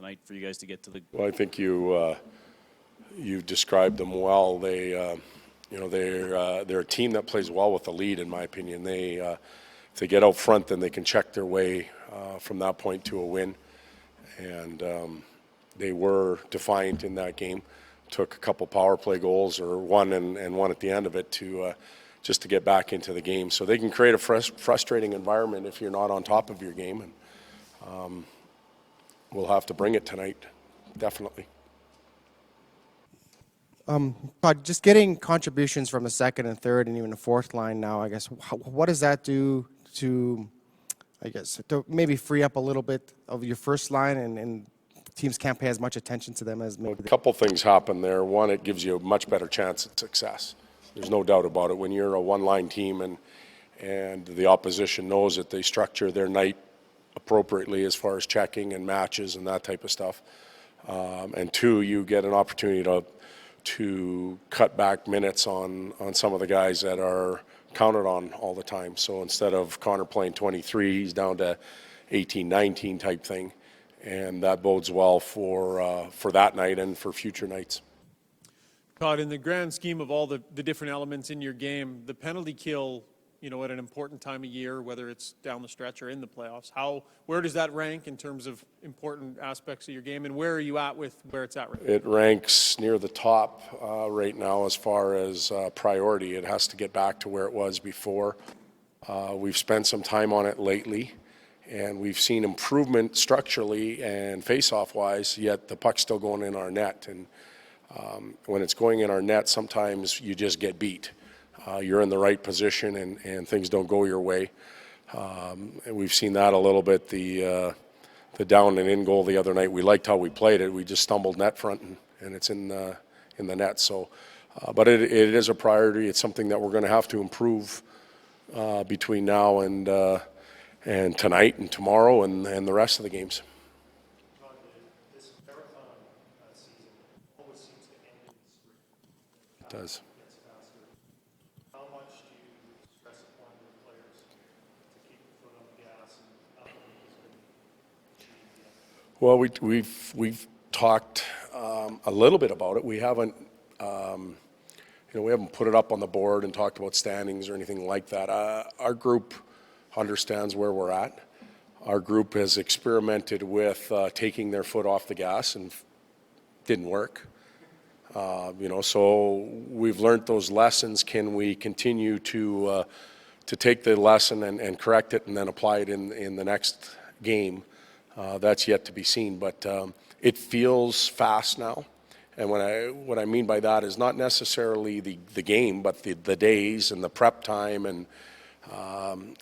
tonight for you guys to get to the? Well, I think you described them well. They're a team that plays well with the lead, in my opinion. If they get out front, then they can check their way from that point to a win. And they were defiant in that game. Took a couple power play goals, or one and one at the end of it, to just to get back into the game. So they can create a frustrating environment if you're not on top of your game. And we'll have to bring it tonight, definitely. Todd, just getting contributions from the second and third and even the fourth line now, I guess, what does that do to maybe free up a little bit of your first line and teams can't pay as much attention to them as maybe? Well, a couple things happen there. One, it gives you a much better chance at success. There's no doubt about it. When you're a one-line team and the opposition knows that they structure their night appropriately as far as checking and matches and that type of stuff. And two, you get an opportunity to cut back minutes on some of the guys that are counted on all the time. So instead of Connor playing 23, he's down to 18, 19 type thing. And that bodes well for that night and for future nights. Todd, in the grand scheme of all the different elements in your game, the penalty kill, at an important time of year, whether it's down the stretch or in the playoffs, where does that rank in terms of important aspects of your game, and where are you at with where it's at right now? It ranks near the top right now as far as priority. It has to get back to where it was before. We've spent some time on it lately, and we've seen improvement structurally and face-off-wise, yet the puck's still going in our net. And when it's going in our net, sometimes you just get beat. You're in the right position and things don't go your way. And we've seen that a little bit, the down and in goal the other night. We liked how we played it. We just stumbled net front and it's in the net. So, but it is a priority. It's something that we're going to have to improve between now and tonight and tomorrow and the rest of the games. This marathon season always seems to end in sprint. It does. How much do you stress upon your players to keep the foot on the gas and not let them? Well, we've talked a little bit about it. We haven't we haven't put it up on the board and talked about standings or anything like that. Our group understands where we're at. Our group has experimented with taking their foot off the gas and didn't work. So we've learned those lessons. Can we continue to take the lesson and correct it and then apply it in the next game? That's yet to be seen, but it feels fast now. And what I mean by that is not necessarily the game, but the days and the prep time, and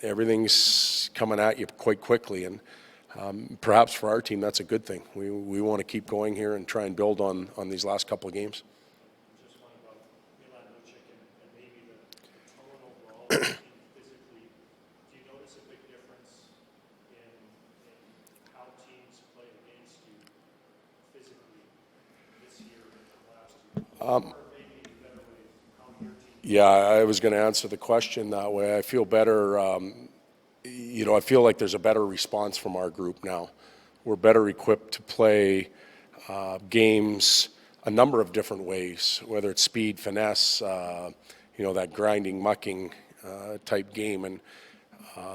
everything's coming at you quite quickly. And perhaps for our team, that's a good thing. We want to keep going here and try and build on these last couple of games. Just one about Milan Lucic and maybe the tone overall physically. Do you notice a big difference in how teams play against you physically this year and last year? Or maybe a better way how your team... Yeah, I was going to answer the question that way. I feel better. I feel like there's a better response from our group now. We're better equipped to play games a number of different ways, whether it's speed, finesse, that grinding, mucking type game. And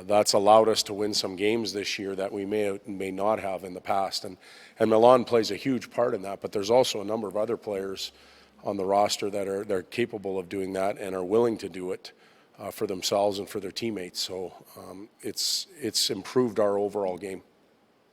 that's allowed us to win some games this year that we may not have in the past. And Milan plays a huge part in that, but there's also a number of other players on the roster that are capable of doing that and are willing to do it for themselves and for their teammates. So it's improved our overall game.